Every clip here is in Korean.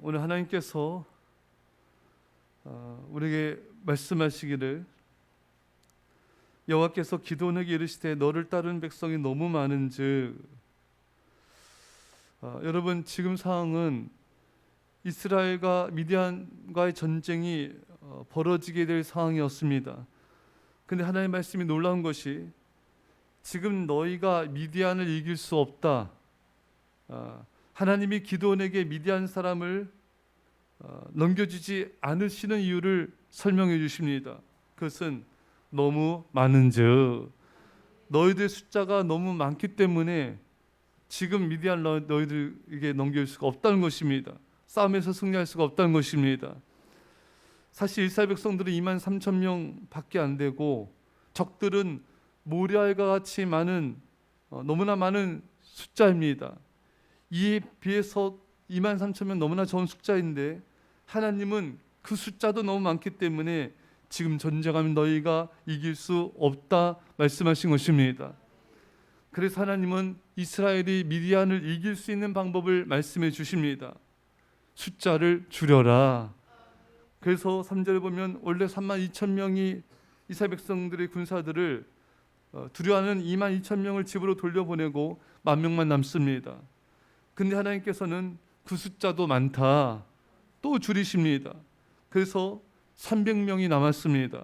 오늘 하나님께서 우리에게 말씀하시기를 여호와께서 기드온에게 이르시되 너를 따르는 백성이 너무 많은즉 여러분 지금 상황은 이스라엘과 미디안과의 전쟁이 벌어지게 될 상황이었습니다. 근데 하나님의 말씀이 놀라운 것이 지금 너희가 미디안을 이길 수 없다. 하나님이 기드온에게 미디안 사람을 넘겨주지 않으시는 이유를 설명해 주십니다. 그것은 너무 많은즉 너희들 숫자가 너무 많기 때문에 지금 미디안 너희들에게 넘길 수가 없다는 것입니다. 싸움에서 승리할 수가 없다는 것입니다. 사실 이스라엘 백성들은 23,000명밖에 안 되고 적들은 모리아과 같이 많은 너무나 많은 숫자입니다. 이에 비해서 23,000명 너무나 적은 숫자인데 하나님은 그 숫자도 너무 많기 때문에 지금 전쟁하면 너희가 이길 수 없다 말씀하신 것입니다. 그래서 하나님은 이스라엘이 미디안을 이길 수 있는 방법을 말씀해 주십니다. 숫자를 줄여라. 그래서 3절에 보면 원래 32,000명이 이스라엘 백성들의 군사들을 두려워하는 22,000명을 집으로 돌려보내고 10,000명만 남습니다. 근데 하나님께서는 그 숫자도 많다. 또 줄이십니다. 그래서 300명이 남았습니다.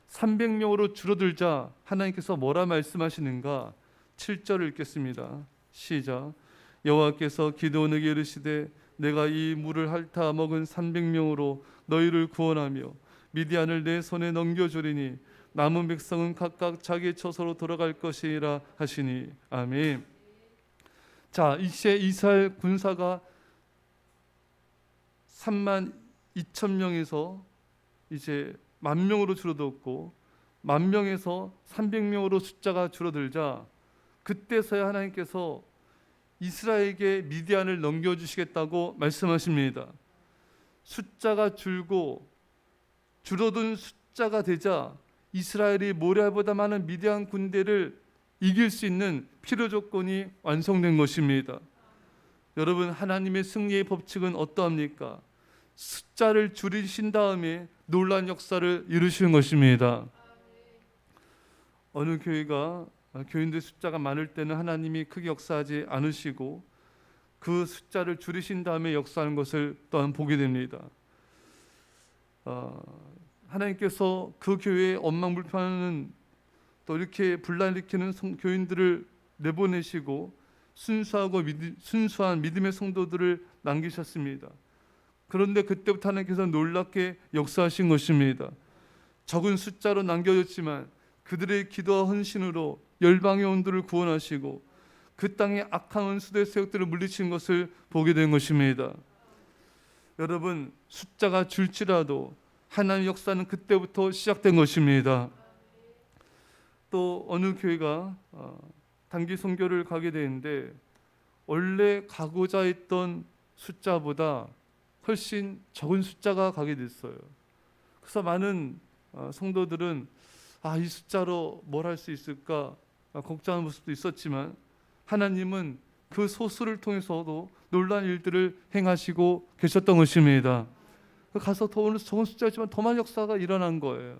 300명으로 줄어들자 하나님께서 뭐라 말씀하시는가? 7절을 읽겠습니다. 시작. 여호와께서 기드온에게 이르시되 내가 이 물을 핥아 먹은 300명으로 너희를 구원하며 미디안을 내 손에 넘겨주리니 남은 백성은 각각 자기 처소로 돌아갈 것이라 하시니 아멘. 자, 이제 이스라엘 군사가 32,000명에서 이제 10,000명으로 줄어들었고 10,000명에서 300명으로 숫자가 줄어들자 그때서야 하나님께서 이스라엘에게 미디안을 넘겨주시겠다고 말씀하십니다. 숫자가 줄고 줄어든 숫자가 되자 이스라엘이 모리아보다 많은 미디안 군대를 이길 수 있는 필요 조건이 완성된 것입니다. 여러분 하나님의 승리의 법칙은 어떠합니까? 숫자를 줄이신 다음에 놀라운 역사를 이루시는 것입니다. 어느 교회가 교인들 숫자가 많을 때는 하나님이 크게 역사하지 않으시고 그 숫자를 줄이신 다음에 역사하는 것을 또한 보게 됩니다. 하나님께서 그 교회에 엉망불판하는 또 이렇게 분란일으키는 교인들을 내보내시고 순수한 믿음의 성도들을 남기셨습니다. 그런데 그때부터 하나님께서 놀랍게 역사하신 것입니다. 적은 숫자로 남겨졌지만 그들의 기도와 헌신으로 열방의 온도를 구원하시고 그 땅의 악한 원수들의 세력들을 물리친 것을 보게 된 것입니다. 여러분 숫자가 줄지라도 하나님의 역사는 그때부터 시작된 것입니다. 또 어느 교회가 단기 선교를 가게 되는데 원래 가고자 했던 숫자보다 훨씬 적은 숫자가 가게 됐어요. 그래서 많은 성도들은 이 숫자로 뭘 할 수 있을까 걱정하는 모습도 있었지만 하나님은 그 소수를 통해서도 놀라운 일들을 행하시고 계셨던 것입니다. 가서 더 적은 숫자지만 더 많은 역사가 일어난 거예요.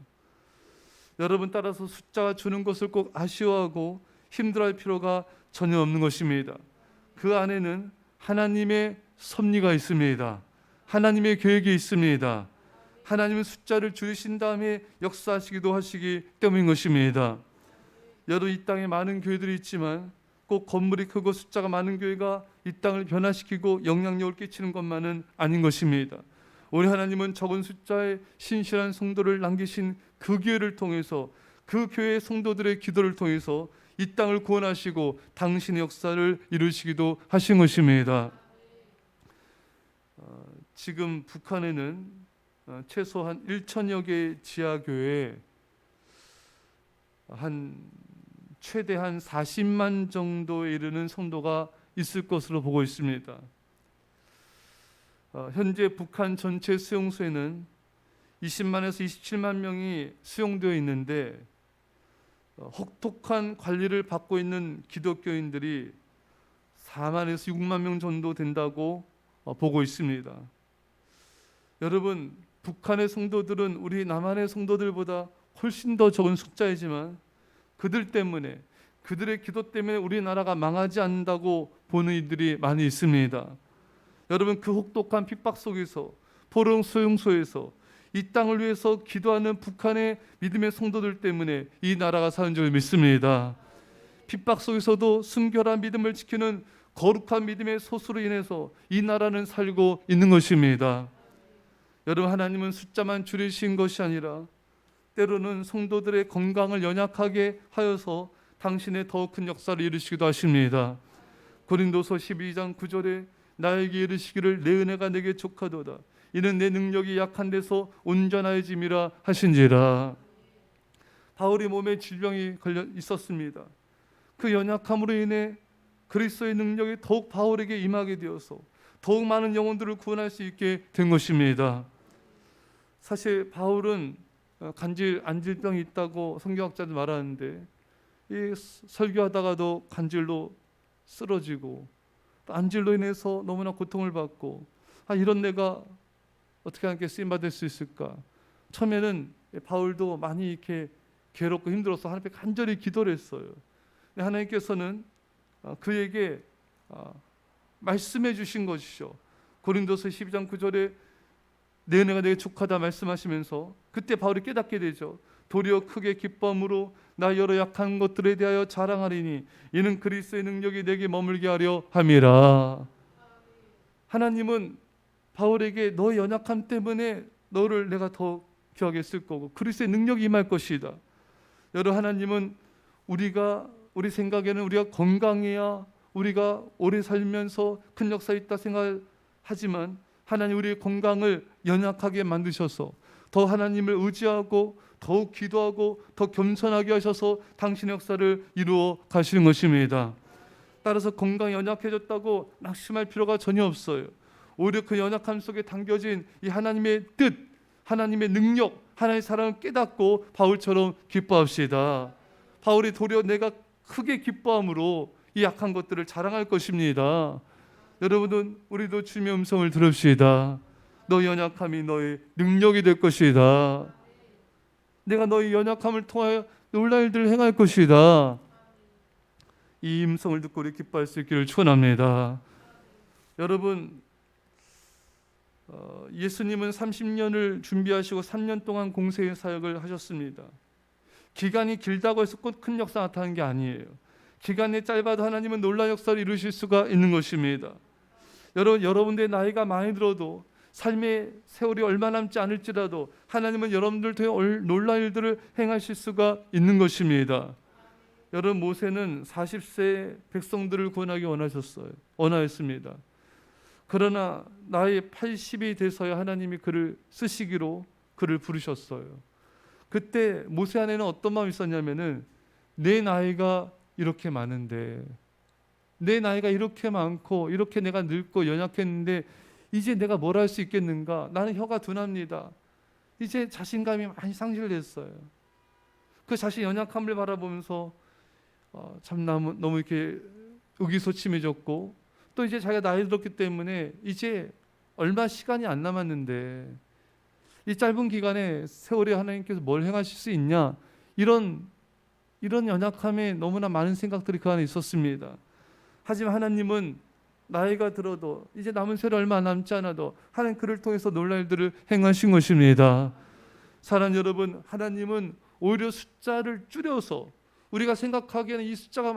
여러분 따라서 숫자가 주는 것을 꼭 아쉬워하고 힘들어할 필요가 전혀 없는 것입니다. 그 안에는 하나님의 섭리가 있습니다. 하나님의 계획이 있습니다. 하나님은 숫자를 줄이신 다음에 역사하시기도 하시기 때문인 것입니다. 여러분 이 땅에 많은 교회들이 있지만 꼭 건물이 크고 숫자가 많은 교회가 이 땅을 변화시키고 영향력을 끼치는 것만은 아닌 것입니다. 우리 하나님은 적은 숫자의 신실한 성도를 남기신 그 교회를 통해서 그 교회의 성도들의 기도를 통해서 이 땅을 구원하시고 당신의 역사를 이루시기도 하신 것입니다. 지금 북한에는 최소한 1,000여 개의 지하교회에 최대 한 40만 정도에 이르는 성도가 있을 것으로 보고 있습니다. 현재 북한 전체 수용소에는 20만에서 27만 명이 수용되어 있는데 혹독한 관리를 받고 있는 기독교인들이 4만에서 6만 명 정도 된다고 보고 있습니다. 여러분, 북한의 성도들은 우리 남한의 성도들보다 훨씬 더 적은 숫자이지만 그들 때문에, 그들의 기도 때문에 우리나라가 망하지 않는다고 보는 이들이 많이 있습니다. 여러분, 그 혹독한 핍박 속에서, 포로 수용소에서 이 땅을 위해서 기도하는 북한의 믿음의 성도들 때문에 이 나라가 사는 줄 믿습니다. 핍박 속에서도 순결한 믿음을 지키는 거룩한 믿음의 소수로 인해서 이 나라는 살고 있는 것입니다. 여러분, 하나님은 숫자만 줄이신 것이 아니라 때로는 성도들의 건강을 연약하게 하여서 당신의 더 큰 역사를 이루시기도 하십니다. 고린도서 12장 9절에 나에게 이르시기를 내 은혜가 내게 족하도다. 이는 내 능력이 약한 데서 온전하여짐이라 하신지라. 바울이 몸에 질병이 걸려 있었습니다. 그 연약함으로 인해 그리스도의 능력이 더욱 바울에게 임하게 되어서 더욱 많은 영혼들을 구원할 수 있게 된 것입니다. 사실 바울은 안질병이 있다고 성경학자들 말하는데, 이 설교하다가도 간질로 쓰러지고 또 안질로 인해서 너무나 고통을 받고, 이런 내가 어떻게 하나님께 쓰임 받을 수 있을까? 처음에는 바울도 많이 이렇게 괴롭고 힘들어서 하나님께 간절히 기도를 했어요. 하나님께서는 그에게 말씀해 주신 것이죠. 고린도서 12장 9절에 내 은혜가 내게 족하다 말씀하시면서 그때 바울이 깨닫게 되죠. 도리어 크게 기뻐함으로 나 여러 약한 것들에 대하여 자랑하리니 이는 그리스도의 능력이 내게 머물게 하려 함이라. 하나님은 바울에게 너의 연약함 때문에 너를 내가 더 귀하게 쓸 거고 그리스도의 능력이 임할 것이다. 여러분, 하나님은 우리 생각에는 우리가 건강해야 우리가 오래 살면서 큰 역사 있다 생각하지만 하나님 우리의 건강을 연약하게 만드셔서 더 하나님을 의지하고 더욱 기도하고 더 겸손하게 하셔서 당신의 역사를 이루어 가시는 것입니다. 따라서 건강이 연약해졌다고 낙심할 필요가 전혀 없어요. 오히려 그 연약함 속에 담겨진 이 하나님의 뜻, 하나님의 능력, 하나님의 사랑을 깨닫고 바울처럼 기뻐합시다. 바울이 도리어 내가 크게 기뻐함으로 이 약한 것들을 자랑할 것입니다. 여러분은 우리도 주님의 음성을 들읍시다. 너 연약함이 너의 능력이 될 것이다. 내가 너의 연약함을 통하여 놀랄 일들을 행할 것이다. 이 음성을 듣고 우리 기뻐할 수 있기를 축원합니다. 여러분, 예수님은 30년을 준비하시고 3년 동안 공생의 사역을 하셨습니다. 기간이 길다고 해서 꼭 큰 역사 나타나는 게 아니에요. 기간이 짧아도 하나님은 놀라운 역사를 이루실 수가 있는 것입니다. 여러분들의 나이가 많이 들어도 삶의 세월이 얼마 남지 않을지라도 하나님은 여러분들 통해 놀라운 일들을 행하실 수가 있는 것입니다. 여러분, 모세는 40세 백성들을 구원하기 원하였습니다. 그러나 나이 80이 돼서야 하나님이 그를 쓰시기로 그를 부르셨어요. 그때 모세 안에는 어떤 마음이 있었냐면은 내 나이가 이렇게 많은데, 내 나이가 이렇게 많고 이렇게 내가 늙고 연약했는데 이제 내가 뭘 할 수 있겠는가? 나는 혀가 둔합니다. 이제 자신감이 많이 상실됐어요. 그 자신의 연약함을 바라보면서 참 너무 이렇게 의기소침해졌고, 또 이제 자기가 나이 들었기 때문에 이제 얼마 시간이 안 남았는데 이 짧은 기간에 세월에 하나님께서 뭘 행하실 수 있냐, 이런 연약함에 너무나 많은 생각들이 그 안에 있었습니다. 하지만 하나님은 나이가 들어도 이제 남은 세월 얼마 남지 않아도 하나님 그를 통해서 놀랄 일들을 행하신 것입니다. 사랑하는 여러분, 하나님은 오히려 숫자를 줄여서 우리가 생각하기에는 이 숫자가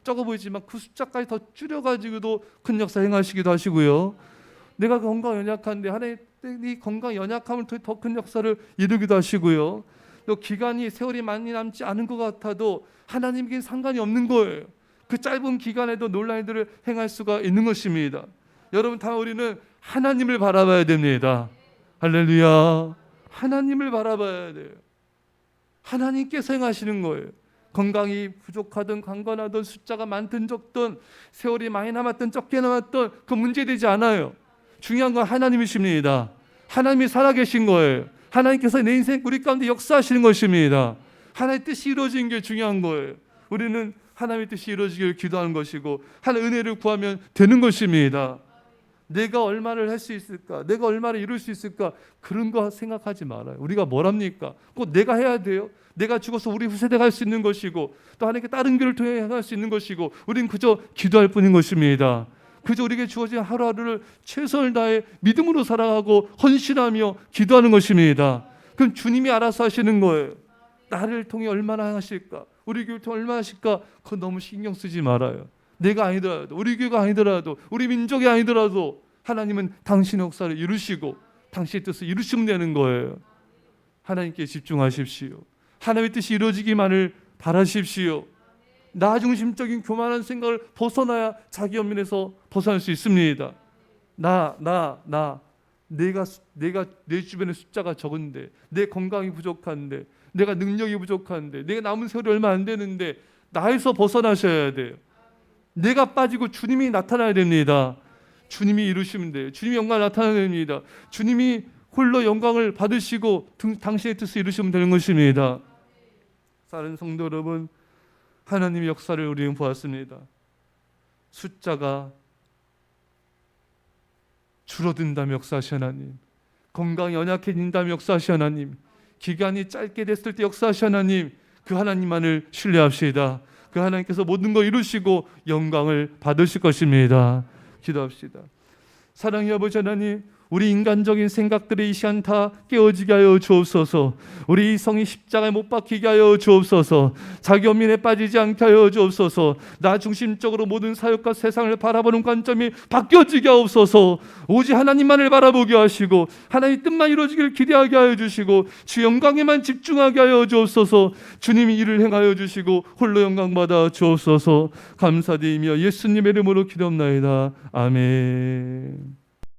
적어 보이지만 그 숫자까지 더 줄여가지고도 큰 역사 행하시기도 하시고요. 내가 건강 연약한데 하나님 이 건강 연약함을 통해 더 큰 역사를 이루기도 하시고요. 또 기간이 세월이 많이 남지 않은 것 같아도 하나님에게는 상관이 없는 거예요. 그 짧은 기간에도 놀라운 일들을 행할 수가 있는 것입니다. 여러분, 다만 우리는 하나님을 바라봐야 됩니다. 할렐루야. 하나님을 바라봐야 돼요. 하나님께서 행하시는 거예요. 건강이 부족하든 강건하든 숫자가 많든 적든 세월이 많이 남았든 적게 남았든 그 문제되지 않아요. 중요한 건 하나님이십니다. 하나님이 살아계신 거예요. 하나님께서 내 인생 우리 가운데 역사하시는 것입니다. 하나님의 뜻이 이루어지는 게 중요한 거예요. 우리는 하나님의 뜻이 이루어지기를 기도하는 것이고 하나님의 은혜를 구하면 되는 것입니다. 내가 얼마를 할 수 있을까? 내가 얼마를 이룰 수 있을까? 그런 거 생각하지 말아요. 우리가 뭘 합니까? 꼭 내가 해야 돼요. 내가 죽어서 우리 후세대가 할 수 있는 것이고 또 하나님께 다른 길을 통해 할 수 있는 것이고 우리는 그저 기도할 뿐인 것입니다. 그저 우리에게 주어진 하루하루를 최선을 다해 믿음으로 살아가고 헌신하며 기도하는 것입니다. 그럼 주님이 알아서 하시는 거예요. 나를 통해 얼마나 하실까? 우리 교회를 통해 얼마나 하실까? 그거 너무 신경 쓰지 말아요. 내가 아니더라도 우리 교회가 아니더라도 우리 민족이 아니더라도 하나님은 당신의 역사를 이루시고 당신의 뜻을 이루시면 되는 거예요. 하나님께 집중하십시오. 하나님의 뜻이 이루어지기만을 바라십시오. 나 중심적인 교만한 생각을 벗어나야 자기 연민에서 벗어날 수 있습니다. 내가 내 주변에 숫자가 적은데, 내 건강이 부족한데, 내가 능력이 부족한데, 내가 남은 세월이 얼마 안 되는데 나에서 벗어나셔야 돼요. 내가 빠지고 주님이 나타나야 됩니다. 주님이 이루시면 돼요. 주님이 영광을 나타나야 됩니다. 주님이 홀로 영광을 받으시고 당신의 뜻을 이루시면 되는 것입니다. 사랑하는 성도 여러분, 하나님의 역사를 우리는 보았습니다. 숫자가 줄어든다면 역사하신 하나님, 건강이 연약해진다면 역사하신 하나님, 기간이 짧게 됐을 때 역사하신 하나님, 그 하나님만을 신뢰합시다. 그 하나님께서 모든 걸 이루시고 영광을 받으실 것입니다. 기도합시다. 사랑의 아버지 하나님, 우리 인간적인 생각들이 이 시간 다 깨어지게 하여 주옵소서. 우리 이성이 십자가에 못 박히게 하여 주옵소서. 자기 연민에 빠지지 않게 하여 주옵소서. 나 중심적으로 모든 사역과 세상을 바라보는 관점이 바뀌어지게 하옵소서. 오직 하나님만을 바라보게 하시고 하나님 뜻만 이루어지기를 기대하게 하여 주시고 주 영광에만 집중하게 하여 주옵소서. 주님이 일을 행하여 주시고 홀로 영광 받아 주옵소서. 감사드리며 예수님의 이름으로 기도합나이다. 아멘.